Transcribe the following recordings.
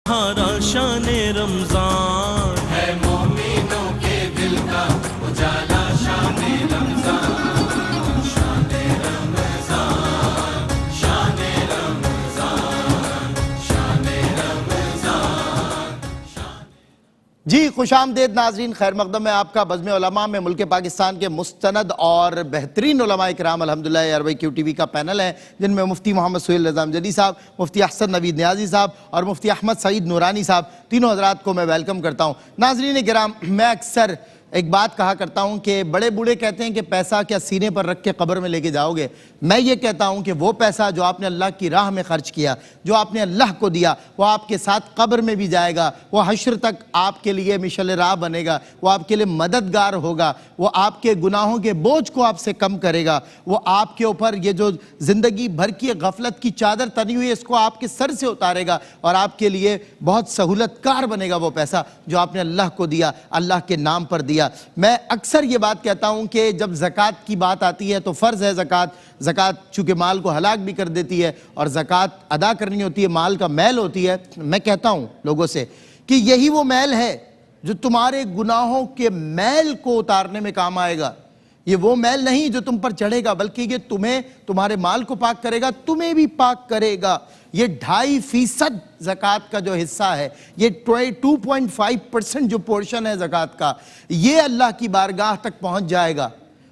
ہمارا شان رمضان ہے، مومنوں کے دل کا اجالا شان رمضان، شان رمضان، شان رمضان، شان رمضان۔ جی خوش آمدید ناظرین، خیر مقدم ہے آپ کا بزم علماء میں ملک پاکستان کے مستند اور بہترین علماء کرام الحمدللہ عربی کیو ٹی وی کا پینل ہے، جن میں مفتی محمد سہیل رضا امجدی صاحب، مفتی احسن نوید نیازی صاحب اور مفتی احمد سعید نورانی صاحب، تینوں حضرات کو میں ویلکم کرتا ہوں۔ ناظرین کرام، میں اکثر ایک بات کہا کرتا ہوں کہ بڑے بوڑھے کہتے ہیں کہ پیسہ کیا سینے پر رکھ کے قبر میں لے کے جاؤ گے؟ میں یہ کہتا ہوں کہ وہ پیسہ جو آپ نے اللہ کی راہ میں خرچ کیا، جو آپ نے اللہ کو دیا، وہ آپ کے ساتھ قبر میں بھی جائے گا، وہ حشر تک آپ کے لیے مشعل راہ بنے گا، وہ آپ کے لیے مددگار ہوگا، وہ آپ کے گناہوں کے بوجھ کو آپ سے کم کرے گا، وہ آپ کے اوپر یہ جو زندگی بھر کی غفلت کی چادر تنی ہوئی ہے اس کو آپ کے سر سے اتارے گا، اور آپ کے لیے بہت سہولت کار بنے گا وہ پیسہ جو آپ نے اللہ کو دیا، اللہ کے نام پر دیا۔ میں اکثر یہ بات کہتا ہوں کہ جب زکوٰۃ کی بات آتی ہے تو فرض ہے زکوٰۃ چونکہ مال کو ہلاک بھی کر دیتی ہے اور زکوٰۃ ادا کرنی ہوتی ہے، مال کا میل ہوتی ہے۔ میں کہتا ہوں لوگوں سے کہ یہی وہ میل ہے جو تمہارے گناہوں کے میل کو اتارنے میں کام آئے گا۔ یہ وہ میل نہیں جو تم پر چڑھے گا، بلکہ یہ تمہیں، تمہارے مال کو پاک کرے گا، تمہیں بھی پاک کرے گا۔ یہ 2.5% زکوٰۃ کا جو حصہ ہے، یہ 2.5% جو پورشن ہے زکوٰۃ کا، یہ اللہ کی بارگاہ تک پہنچ جائے گا،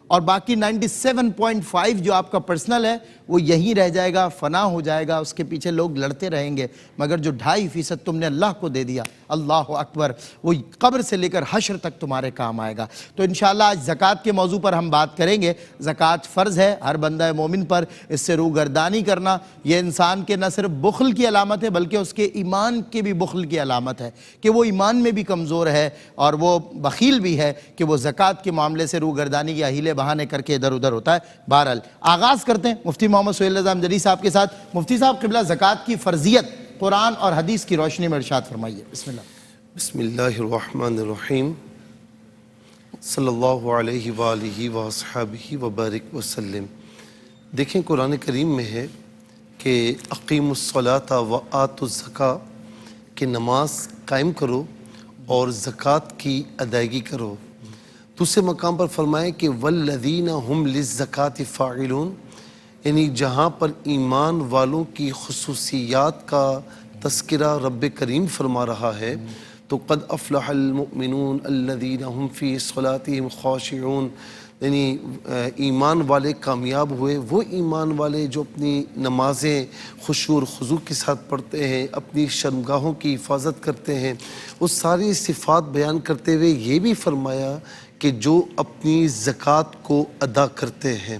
اور باقی 97.5 جو آپ کا پرسنل ہے وہ یہیں رہ جائے گا، فنا ہو جائے گا، اس کے پیچھے لوگ لڑتے رہیں گے۔ مگر جو 2.5% تم نے اللہ کو دے دیا، اللہ اکبر، وہ قبر سے لے کر حشر تک تمہارے کام آئے گا۔ تو انشاءاللہ آج زکوٰۃ کے موضوع پر ہم بات کریں گے۔ زکوٰۃ فرض ہے ہر بندہ مومن پر، اس سے روگردانی کرنا یہ انسان کے نہ صرف بخل کی علامت ہے بلکہ اس کے ایمان کے بھی بخل کی علامت ہے، کہ وہ ایمان میں بھی کمزور ہے اور وہ بخیل بھی ہے کہ وہ زکوٰۃ کے معاملے سے روگردانی یا ہیلے بہانے کر کے ادھر ادھر ہوتا ہے۔ بہرحال آغاز کرتے ہیں مفتی محمد سہیل رضا امجدی صاحب کے ساتھ۔ مفتی صاحب قبلہ، زکوٰۃ کی فرضیت قرآن اور حدیث کی روشنی میں ارشاد فرمائیے۔ بسم اللہ۔ بسم اللہ الرحمن الرحیم، صلی اللہ علیہ وآلہ وصحبہ وبارک وسلم۔ دیکھیں قرآن کریم میں ہے کہ اقیموا الصلاۃ وآتوا الزکاۃ، کہ نماز قائم کرو اور زکوٰۃ کی ادائیگی کرو۔ دوسرے مقام پر فرمائے کہ والذین ہم للزکاۃ فاعلون، یعنی جہاں پر ایمان والوں کی خصوصیات کا تذکرہ رب کریم فرما رہا ہے تو قد افلح المؤمنون الذین هم فی صلاتهم خاشعون، یعنی ایمان والے کامیاب ہوئے، وہ ایمان والے جو اپنی نمازیں خشوع اور خضوع کے ساتھ پڑھتے ہیں، اپنی شرمگاہوں کی حفاظت کرتے ہیں۔ وہ ساری صفات بیان کرتے ہوئے یہ بھی فرمایا کہ جو اپنی زکوٰۃ کو ادا کرتے ہیں۔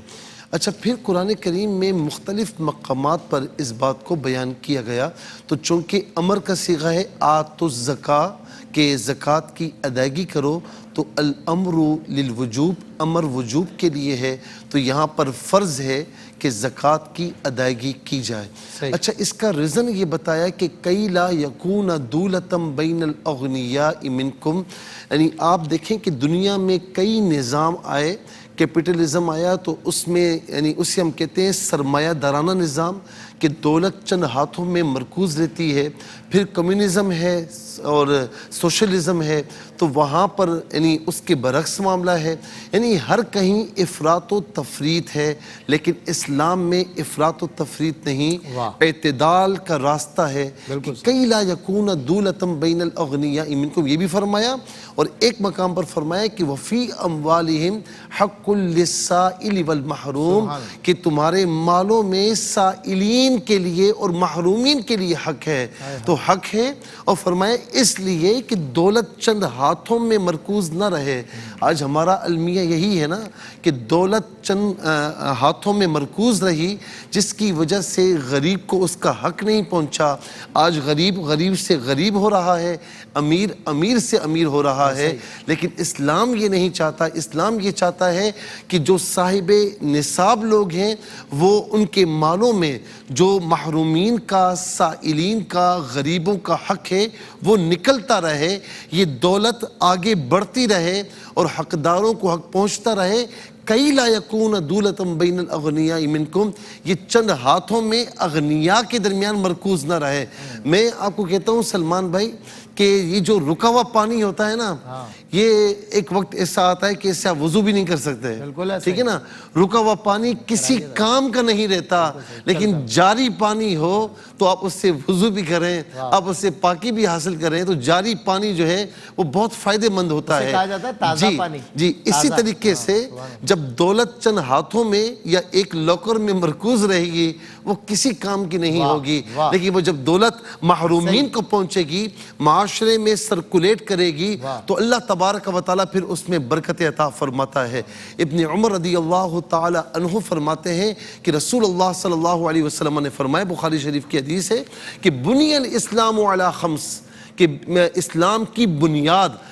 اچھا، پھر قرآن کریم میں مختلف مقامات پر اس بات کو بیان کیا گیا، تو چونکہ امر کا صیغہ ہے آتوا الزکاۃ، کہ زکوٰۃ کی ادائیگی کرو، تو الامر للوجوب، امر وجوب کے لیے ہے، تو یہاں پر فرض ہے کہ زکوٰۃ کی ادائیگی کی جائے۔ اچھا، اس کا ریزن یہ بتایا کہ کئی لا یکون دولتم بین الاغنیاء منکم، یعنی آپ دیکھیں کہ دنیا میں کئی نظام آئے، کیپٹلزم آیا تو اس میں یعنی اسے ہم کہتے ہیں سرمایہ دارانہ نظام، کہ دولت چند ہاتھوں میں مرکوز رہتی ہے۔ پھر کمیونزم ہے اور سوشلزم ہے، تو وہاں پر یعنی اس کے برعکس معاملہ ہے، یعنی ہر کہیں افراط و تفریط ہے، لیکن اسلام میں افراط و تفریط نہیں، اعتدال کا راستہ ہے۔ کئی لا یکون دولتم بین الاغنیاء منکم، یہ بھی فرمایا، اور ایک مقام پر فرمایا کہ وفی اموالہم حق للسائل والمحروم، کہ تمہارے مالوں میں سائلین کے لیے اور محرومین کے لیے حق ہے، تو حق ہے۔ اور فرمایا اس لیے کہ دولت چند ہاتھوں میں مرکوز نہ رہے۔ آج ہمارا المیہ یہی ہے نا کہ دولت چند ہاتھوں میں مرکوز رہی، جس کی وجہ سے غریب کو اس کا حق نہیں پہنچا۔ آج غریب غریب سے غریب ہو رہا ہے، امیر امیر سے امیر ہو رہا ہے، لیکن اسلام یہ نہیں چاہتا۔ اسلام یہ چاہتا ہے کہ جو صاحب نصاب لوگ ہیں وہ ان کے مالوں میں جو محرومین کا، سائلین کا، غریبوں کا حق ہے وہ نکلتا رہے، یہ دولت آگے بڑھتی رہے اور حقداروں کو حق پہنچتا رہے۔ کئی لا یکون دولۃ بین الاغنیاء منکم، یہ چند ہاتھوں میں اغنیاء کے درمیان مرکوز نہ رہے۔ میں آپ کو کہتا ہوں سلمان بھائی کہ یہ جو رکا ہوا پانی ہوتا ہے نا، یہ ایک وقت ایسا آتا ہے کہ اس سے آپ وضو بھی نہیں کر سکتے، ٹھیک ہے نا؟ رکا ہوا پانی کسی کام کا نہیں رہتا، لیکن جاری پانی ہو تو آپ اس سے وضو بھی کریں، آپ اس سے پاکی بھی حاصل کریں، تو جاری پانی جو ہے وہ بہت فائدہ مند ہوتا ہے۔ کہا جاتا ہے تازہ پانی۔ جی اسی طریقے سے جب دولت چند ہاتھوں میں یا ایک لاکر میں مرکوز رہے گی وہ کسی کام کی نہیں ہوگی، لیکن وہ جب دولت محرومین کو پہنچے گی، معاشرے میں سرکولیٹ کرے گی، تو اللہ تبارک و تعالیٰ پھر اس میں برکت عطا فرماتا ہے۔ ابن عمر رضی اللہ تعالی عنہ فرماتے ہیں کہ رسول اللہ صلی اللہ علیہ وسلم نے فرمایا، بخاری شریف کی حدیث ہے کہ بنی الاسلام علی خمس، کہ اسلام کی بنیاد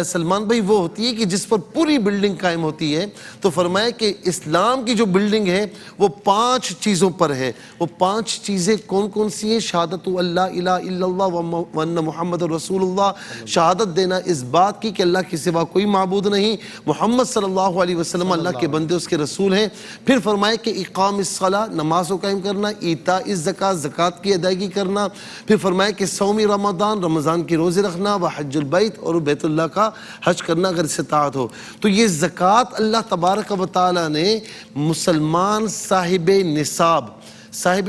سلمان بھائی وہ ہوتی ہے کہ جس پر پوری بلڈنگ قائم ہوتی ہے، تو فرمایا کہ اسلام کی جو بلڈنگ ہے وہ 5 چیزوں پر ہے۔ وہ 5 چیزیں کون کون سی ہیں؟ شہادت اللہ الہ الا اللہ وان محمد رسول اللہ، شہادت دینا اس بات کی کہ اللہ کے سوا کوئی معبود نہیں، محمد صلی اللہ علیہ وسلم اللہ کے بندے اس کے رسول ہیں۔ پھر فرمایا کہ اقام الصلاۃ، نماز کو قائم کرنا، ایتاء الزکوٰۃ، زکوٰۃ کی ادائیگی کرنا۔ پھر فرمایا کہ صوم رمضان، رمضان کی روزے رکھنا، وحج البیت، اور بیت اللہ کا حج کرنا اگر استطاعت ہو۔ تو یہ زکوٰۃ اللہ تبارک و تعالیٰ نے مسلمان صاحب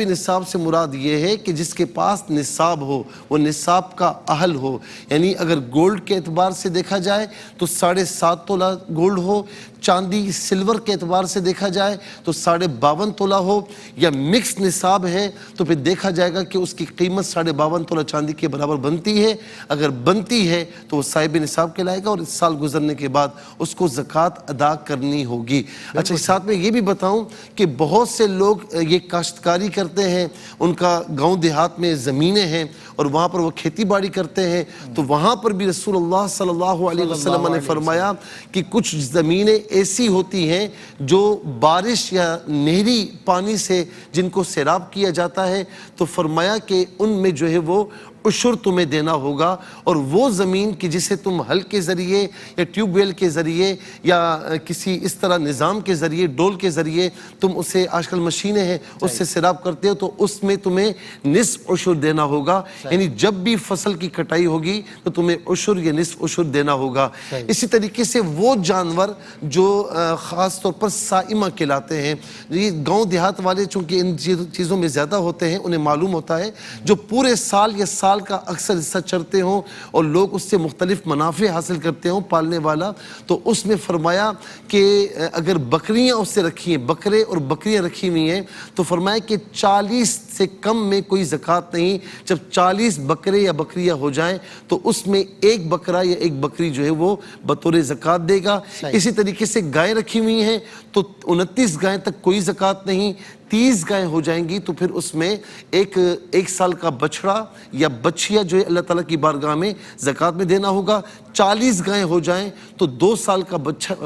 نصاب سے مراد یہ ہے کہ جس کے پاس نصاب ہو، وہ نصاب کا اہل ہو، یعنی اگر گولڈ کے اعتبار سے دیکھا جائے تو 7.5 تولہ گولڈ ہو، چاندی سلور کے اعتبار سے دیکھا جائے تو 52.5 تولہ ہو، یا مکس نصاب ہے تو پھر دیکھا جائے گا کہ اس کی قیمت 52.5 تولہ چاندی کے برابر بنتی ہے۔ اگر بنتی ہے تو وہ صاحب نصاب کہلائے گا، اور اس سال گزرنے کے بعد اس کو زکوٰۃ ادا کرنی ہوگی۔ اچھا، اس ساتھ میں یہ بھی بتاؤں کہ بہت سے لوگ یہ کاشتکاری کرتے ہیں، ان کا گاؤں دیہات میں زمینیں ہیں اور وہاں پر وہ کھیتی باڑی کرتے ہیں، تو وہاں پر بھی رسول اللہ صلی اللہ علیہ وسلم نے فرمایا کہ کچھ زمینیں ایسی ہوتی ہیں جو بارش یا نہری پانی سے جن کو سیراب کیا جاتا ہے، تو فرمایا کہ ان میں جو ہے وہ عشر تمہیں دینا ہوگا، اور وہ زمین کہ جسے تم ہل کے ذریعے یا ٹیوب ویل کے ذریعے یا کسی اس طرح نظام کے ذریعے، ڈول کے ذریعے تم اسے، آج کل مشینیں ہیں اس سے سیراب کرتے ہو، تو اس میں تمہیں نصف عشر دینا ہوگا، یعنی جب بھی فصل کی کٹائی ہوگی تو تمہیں عشر یا نصف عشر دینا ہوگا۔ اسی طریقے سے وہ جانور جو خاص طور پر سائمہ کہلاتے ہیں، یہ گاؤں دیہات والے چونکہ ان چیزوں میں زیادہ ہوتے ہیں، انہیں معلوم ہوتا ہے، جو پورے سال یا سال کا اکثر حصہ چرتے ہوں اور لوگ اس سے مختلف منافع حاصل کرتے ہوں پالنے والا، تو اس میں فرمایا کہ اگر بکریاں اس سے رکھی ہیں، بکرے اور بکریاں رکھی ہوئی ہیں، تو فرمایا کہ 40 سے کم میں کوئی زکوٰۃ نہیں۔ جب 40 بکرے یا بکریاں ہو جائیں تو اس میں ایک بکرا یا ایک بکری جو ہے وہ بطور زکوٰۃ دے گا۔ اسی طریقے سے گائیں رکھی ہوئی ہیں تو 29 گائیں تک کوئی زکوٰۃ نہیں، 30 گائیں ہو جائیں گی تو پھر اس میں ایک سال کا بچڑا یا بچیا جو ہے اللہ تعالیٰ کی بارگاہ میں زکوٰۃ میں دینا ہوگا۔ 40 گائیں ہو جائیں تو 2 سال کا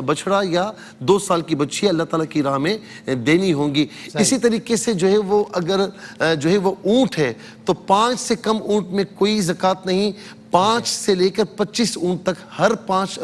بچڑا یا 2 سال کی بچیا اللہ تعالیٰ کی راہ میں دینی ہوں گی۔ اسی طریقے سے جو ہے وہ اگر جو ہے وہ اونٹ ہے تو 5 سے کم اونٹ میں کوئی زکوٰۃ نہیں، 5 سے لے کر 25 اونٹ تک، ہر 5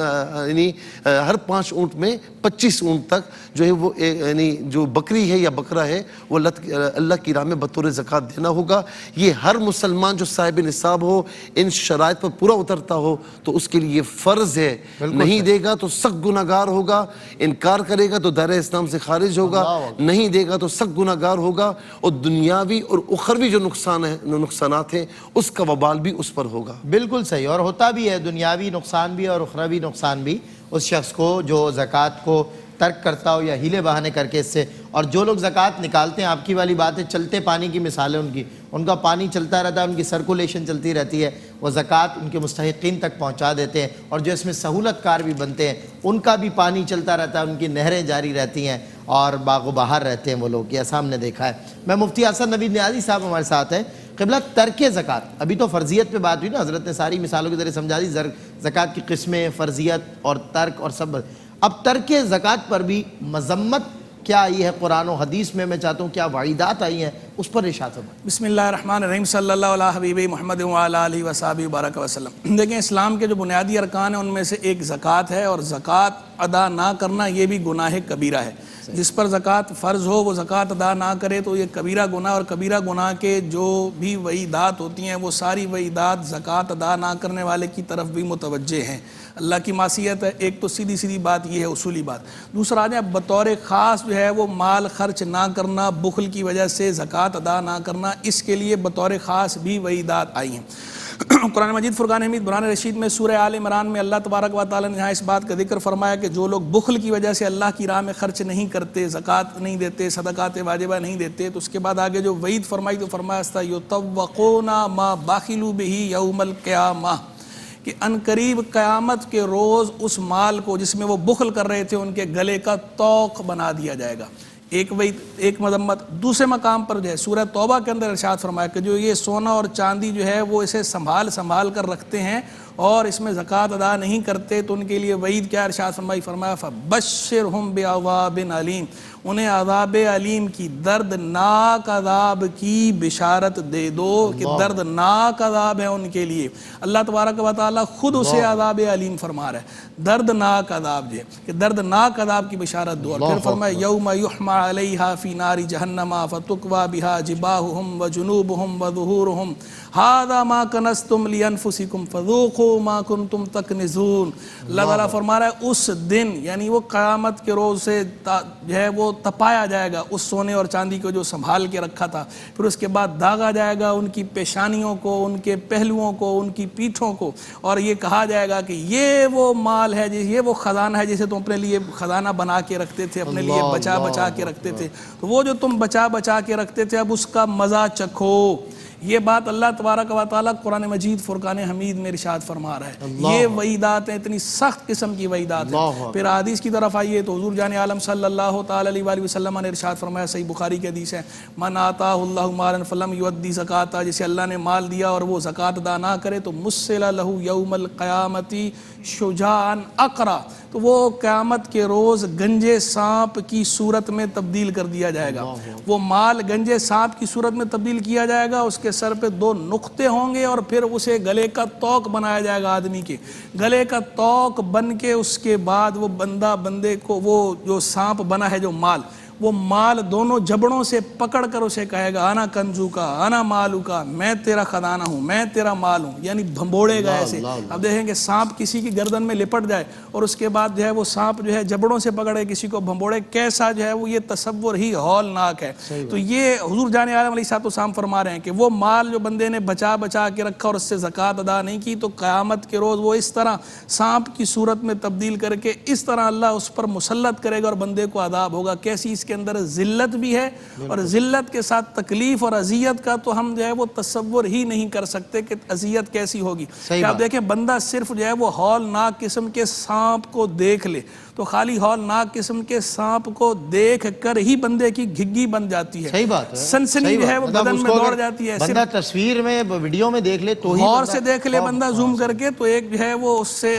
اونٹ میں 25 اونٹ تک جو ہے وہ یعنی جو بکری ہے یا بکرا ہے وہ اللہ کی راہ میں بطور زکوٰۃ دینا ہوگا۔ یہ ہر مسلمان جو صاحب نصاب ہو، ان شرائط پر پورا اترتا ہو تو اس کے لیے فرض ہے، نہیں دے گا تو سخت گناہ گار ہوگا، انکار کرے گا تو دائرہ اسلام سے خارج ہوگا، نہیں دے گا تو سخت گناہ گار ہوگا، اور دنیاوی اور اخروی جو نقصانات ہیں اس کا وبال بھی اس پر ہوگا۔ بالکل صحیح، اور ہوتا بھی ہے، دنیاوی نقصان بھی اور اخروی نقصان بھی اس شخص کو جو زکوٰۃ کو ترک کرتا ہو یا ہیلے بہانے کر کے اس سے۔ اور جو لوگ زکوٰۃ نکالتے ہیں، آپ کی والی بات ہے، چلتے پانی کی مثال ہے ان کا پانی چلتا رہتا ہے، ان کی سرکولیشن چلتی رہتی ہے، وہ زکوٰۃ ان کے مستحقین تک پہنچا دیتے ہیں، اور جو اس میں سہولت کار بھی بنتے ہیں ان کا بھی پانی چلتا رہتا ہے، ان کی نہریں جاری رہتی ہیں اور باغ و بہار رہتے ہیں وہ لوگ، یہ سامنے دیکھا ہے۔ میں مفتی حسن نوید نیازی صاحب ہمارے ساتھ ہیں۔ قبلہ ترک زکوٰۃ، ابھی تو فرضیت پہ بات ہوئی نا، حضرت نے ساری مثالوں کے ذریعے سمجھا دی زکوٰۃ کی قسمیں، فرضیت اور ترک اور سب۔ اب ترک زکوٰۃ پر بھی مذمت کیا آئی ہے قرآن و حدیث میں چاہتا ہوں کیا وعیدات آئی ہیں اس پر ارشاد فرمائیں۔ بسم اللہ الرحمن الرحیم، صلی اللہ علیہ حبیب محمد وعلی آلہ وصحبہ وبارک وسلم۔ دیکھیں اسلام کے جو بنیادی ارکان ہیں ان میں سے ایک زکوٰۃ ہے، اور زکوٰۃ ادا نہ کرنا یہ بھی گناہ کبیرہ ہے۔ جس پر زکوٰۃ فرض ہو وہ زکوٰۃ ادا نہ کرے تو یہ کبیرہ گناہ، اور کبیرہ گناہ کے جو بھی وعیدات ہوتی ہیں وہ ساری وعیدات زکوٰۃ ادا نہ کرنے والے کی طرف بھی متوجہ ہیں۔ اللہ کی معصیت ہے۔ ایک تو سیدھی سیدھی بات یہ ہے، اصولی بات۔ دوسرا ہے بطور خاص جو ہے وہ مال خرچ نہ کرنا، بخل کی وجہ سے زکوٰۃ ادا نہ کرنا، اس کے لیے بطور خاص بھی وعیدات آئی ہیں۔ قرآن مجید فرقان حمید قرآن رشید میں سورہ آل عمران میں اللہ تبارک و تعالیٰ نے یہاں اس بات کا ذکر فرمایا کہ جو لوگ بخل کی وجہ سے اللہ کی راہ میں خرچ نہیں کرتے، زکوٰۃ نہیں دیتے، صدقات واجبہ نہیں دیتے، تو اس کے بعد آگے جو وعید فرمائی تو فرمایا یطوقون ما بخلوا بہ یوم القیامہ، کہ عنقریب قیامت کے روز اس مال کو جس میں وہ بخل کر رہے تھے ان کے گلے کا طوق بنا دیا جائے گا۔ ایک وعید، ایک مذمت۔ دوسرے مقام پر جو ہے سورہ توبہ کے اندر ارشاد فرمایا کہ جو یہ سونا اور چاندی جو ہے وہ اسے سنبھال کر رکھتے ہیں اور اس میں زکوٰۃ ادا نہیں کرتے تو ان کے لیے وعید کیا ارشاد فرمایا فبشرہم بعذاب علیم، انہیں عذاب علیم کی، دردناک عذاب کی بشارت دے دو کہ دردناک عذاب ہے ان کے لیے۔ اللہ تبارک و تعالیٰ خود اسے عذاب علیم فرما رہا ہے، دردناک عذاب جو ہے کہ دردناک عذاب کی بشارت دو۔ اور پھر فرمایا یوم یحمى علیہا فی نار جہنم فتکوی بہا جباہہم وجنوبہم وظہورہم ھذا ما کنزتم لانفسکم فذوقوا ما کنتم تکنزون۔ اللہ تعالیٰ فرما رہا ہے اس دن، یعنی وہ قیامت کے روز سے جو ہے وہ تپایا جائے گا اس سونے اور چاندی کو جو سنبھال کے رکھا تھا، پھر اس کے بعد داغا جائے گا ان کی پیشانیوں کو، ان کے پہلوؤں کو، ان کی پیٹھوں کو، اور یہ کہا جائے گا کہ یہ وہ مال ہے، یہ وہ خزانہ ہے جسے تم اپنے لیے خزانہ بنا کے رکھتے تھے، اپنے لیے بچا کے رکھتے تھے، تو وہ جو تم بچا کے رکھتے تھے اب اس کا مزہ چکھو۔ یہ بات اللہ تبارک و تعالیٰ قرآن مجید فرقان حمید میں ارشاد فرما رہا ہے۔ یہ وعیدات ہیں، اتنی سخت قسم کی وعیدات ہیں۔ پھر حدیث کی طرف آئیے تو حضور جان عالم صلی اللہ تعالی علیہ وآلہ وسلم نے ارشاد فرمایا، صحیح بخاری کی حدیث ہے، من آتاہ اللہ مالا فلم یؤدی زکاۃ، جسے اللہ نے مال دیا اور وہ زکوٰۃ ادا نہ کرے تو مثل لہ یوم القیامۃ شجاعا اقرا، تو وہ قیامت کے روز گنجے سانپ کی صورت میں تبدیل کر دیا جائے گا۔ وہ مال گنجے سانپ کی صورت میں تبدیل کیا جائے گا، اس کے سر پہ 2 نقطے ہوں گے اور پھر اسے گلے کا طوق بنایا جائے گا، آدمی کے گلے کا طوق بن کے اس کے بعد وہ بندے کو وہ جو سانپ بنا ہے جو مال، وہ مال دونوں جبڑوں سے پکڑ کر اسے کہے گا انا کنزو کا انا مالو کا، میں تیرا خزانہ ہوں، میں تیرا مال ہوں، یعنی بھمبوڑے گا ایسے۔ اب دیکھیں کہ سانپ کسی کی گردن میں لپٹ جائے اور اس کے بعد جو ہے وہ سانپ جو ہے جبڑوں سے پکڑے کسی کو بھمبوڑے، کیسا جو ہے وہ یہ تصور ہی ہولناک ہے۔ تو یہ حضور جان عالم علیہ السلام فرما رہے ہیں کہ وہ مال جو بندے نے بچا کے رکھا اور اس سے زکوٰۃ ادا نہیں کی تو قیامت کے روز وہ اس طرح سانپ کی صورت میں تبدیل کر کے اس طرح اللہ اس پر مسلط کرے گا اور بندے کو عذاب ہوگا۔ کیسی اس کے اندر ذلت بھی ہے، اور ذلت کے ساتھ تکلیف اور اذیت کا تو ہم جو ہے وہ تصور ہی نہیں کر سکتے کہ اذیت کیسی ہوگی۔ کہ آپ دیکھیں بندہ صرف جو ہے وہ ہولناک قسم کے سانپ کو دیکھ لے تو خالی ہولناک قسم کے سانپ کو دیکھ کر ہی بندے کی گھگی بن جاتی ہے، صحیح بات ہے، سنسنی جو ہے وہ بدن میں دوڑ جاتی ہے۔ بندہ تصویر میں ویڈیو میں دیکھ لے تو ہی غور سے دیکھ لے بندہ زوم کر کے تو ایک جو ہے وہ اس سے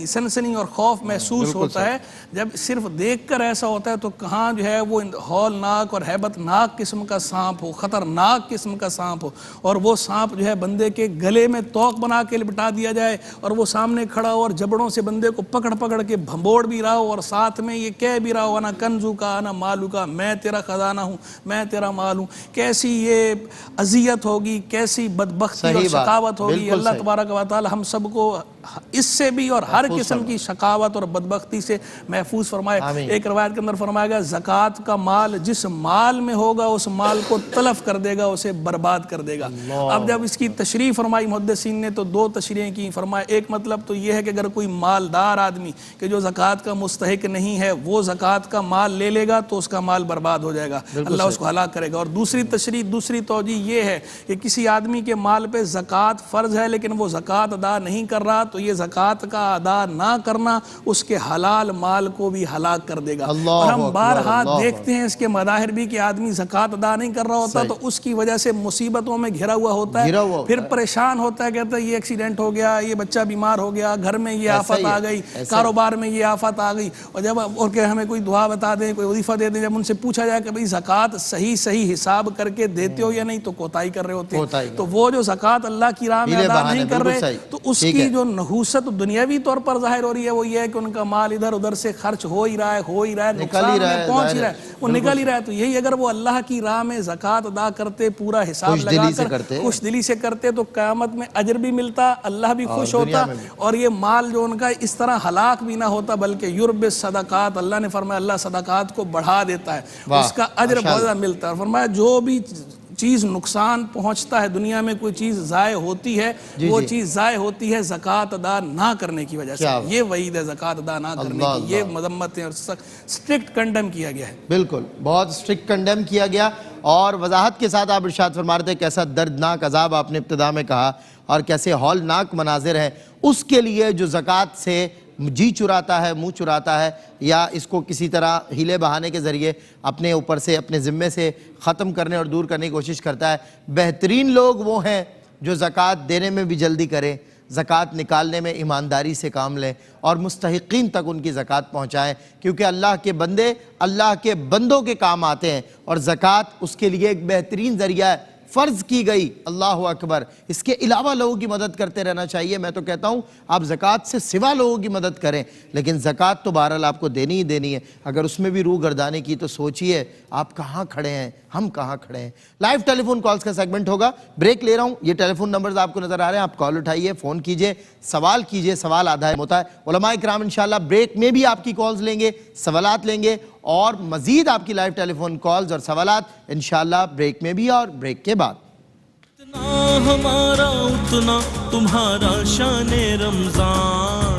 سنسنی اور خوف محسوس ہوتا ہے۔ جب صرف دیکھ کر ایسا ہوتا ہے تو کہاں جو ہے وہ ہولناک اور ہیبت ناک قسم کا سانپ ہو، خطرناک قسم کا سانپ ہو، اور وہ سانپ جو ہے بندے کے گلے میں طوق بنا کے لپٹا دیا جائے اور وہ سامنے کھڑا ہو اور جبڑوں سے بندے کو پکڑ کے بھمبوڑ بھی رہا ہو اور ساتھ میں یہ کہہ بھی رہا ہو انا کنزو کا انا مالو کا، میں تیرا خزانہ ہوں، میں تیرا مال ہوں۔ کیسی یہ اذیت ہوگی، کیسی بدبختی اور شقاوت ہوگی۔ اللہ تبارک و تعالی ہم سب کو اس سے بھی اور ہر قسم کی شقاوت اور بدبختی سے محفوظ فرمائے۔ ایک روایت کے اندر فرمایا گیا زکوٰۃ کا مال جس مال میں ہوگا اس مال کو تلف کر دے گا، اسے برباد کر دے گا۔ اب جب اس کی تشریح فرمائی محدثین نے تو 2 تشریحیں کی۔ فرمایا ایک مطلب تو یہ ہے کہ اگر کوئی مالدار آدمی کہ جو زکوٰۃ کا مستحق نہیں ہے وہ زکوٰۃ کا مال لے لے گا تو اس کا مال برباد ہو جائے گا، اللہ اس کو ہلاک کرے گا۔ اور دوسری تشریح، دوسری توجیہ یہ ہے کہ کسی آدمی کے مال پہ زکوٰۃ فرض ہے لیکن وہ زکوٰۃ ادا نہیں کر رہا تو یہ زکوٰۃ کا ادا نہ کرنا اس کے حلال مال کو بھی ہلاک کر دے گا۔ اور ہم بارہا دیکھتے ہیں اس کے مظاہر بھی کہ آدمی زکوٰۃ ادا نہیں کر رہا ہوتا تو اس کی وجہ سے مصیبتوں میں گھرا ہوا ہوتا ہے، پھر پریشان ہوتا ہے، کہتا ہے یہ ایکسیڈنٹ ہو گیا، یہ بچہ بیمار ہو گیا، گھر میں یہ آفت آ گئی، کاروبار میں یہ آفت آ گئی، اور جب اور کہ ہمیں کوئی دعا بتا دیں، کوئی وظیفہ دے دیں، جب ان سے پوچھا جائے کہ بھئی زکوٰۃ صحیح حساب کر کے دیتے ہو یا نہیں تو کوتاہی کر رہے ہوتے ہیں۔ تو وہ جو زکوٰۃ اللہ کی راہ میں ادا نہیں کر رہے تو اس کی جو نحوست دنیاوی طور پر ظاہر ہو رہی ہے وہ یہ ہے کہ ان کا مال ادھر ادھر سے خرچ ہو ہی رہا ہے، نقصان میں پہنچ ہی رہا ہے، وہ نکل ہی رہا ہے۔ تو یہی اگر وہ اللہ کی راہ میں زکوٰۃ ادا کرتے، پورا حساب لگا کر خوش دلی سے کرتے تو قیامت میں اجر بھی ملتا، اللہ بھی خوش ہوتا، اور یہ مال جو ان کا اس طرح ہلاک بھی نہ ہوتا بلکہ یرب الصدقات، اللہ نے فرمایا اللہ صدقات کو بڑھا دیتا ہے، اس کا اجر بہت زیادہ ملتا ہے۔ اور فرمایا جو بھی چیز نقصان پہنچتا ہے دنیا میں، کوئی چیز ضائع ہوتی ہے، وہ چیز ضائع ہوتی ہے زکوٰۃ ادا نہ کرنے کی وجہ سے۔ یہ وعید ہے زکوٰۃ ادا نہ کرنے کی، یہ مذمت ہے اور سٹرکٹ کنڈم کیا گیا ہے۔ بالکل، بہت سٹرکٹ کنڈم کیا گیا، اور وضاحت کے ساتھ آپ ارشاد فرما رہے تھے کیسا دردناک عذاب آپ نے ابتدا میں کہا اور کیسے ہولناک مناظر ہیں اس کے لیے جو زکوٰۃ سے جی چراتا ہے، منہ چراتا ہے، یا اس کو کسی طرح ہیلے بہانے کے ذریعے اپنے اوپر سے، اپنے ذمے سے ختم کرنے اور دور کرنے کی کوشش کرتا ہے۔ بہترین لوگ وہ ہیں جو زکوٰۃ دینے میں بھی جلدی کریں، زکوٰۃ نکالنے میں ایمانداری سے کام لیں اور مستحقین تک ان کی زکوٰۃ پہنچائیں، کیونکہ اللہ کے بندے اللہ کے بندوں کے کام آتے ہیں اور زکوٰۃ اس کے لیے ایک بہترین ذریعہ ہے، فرض کی گئی۔ اللہ اکبر، اس کے علاوہ لوگوں کی مدد کرتے رہنا چاہیے۔ میں تو کہتا ہوں آپ زکوٰۃ سے سوا لوگوں کی مدد کریں، لیکن زکوٰۃ تو بہرحال آپ کو دینی ہی دینی ہے۔ اگر اس میں بھی روح گردانے کی تو سوچئے آپ کہاں کھڑے ہیں، ہم کہاں کھڑے ہیں۔ لائیو ٹیلی فون کالز کا سیگمنٹ ہوگا، بریک لے رہا ہوں، یہ ٹیلی فون نمبرز آپ کو نظر آ رہے ہیں، آپ کال اٹھائیے، فون کیجئے، سوال کیجئے، سوال آدھا ہوتا ہے۔ علماء کرام انشاءاللہ بریک میں بھی آپ کی کالز لیں گے، سوالات لیں گے، اور مزید آپ کی لائیو ٹیلی فون کالز اور سوالات انشاءاللہ بریک میں بھی اور بریک کے بعد۔ اتنا ہمارا اتنا تمہارا شان رمضان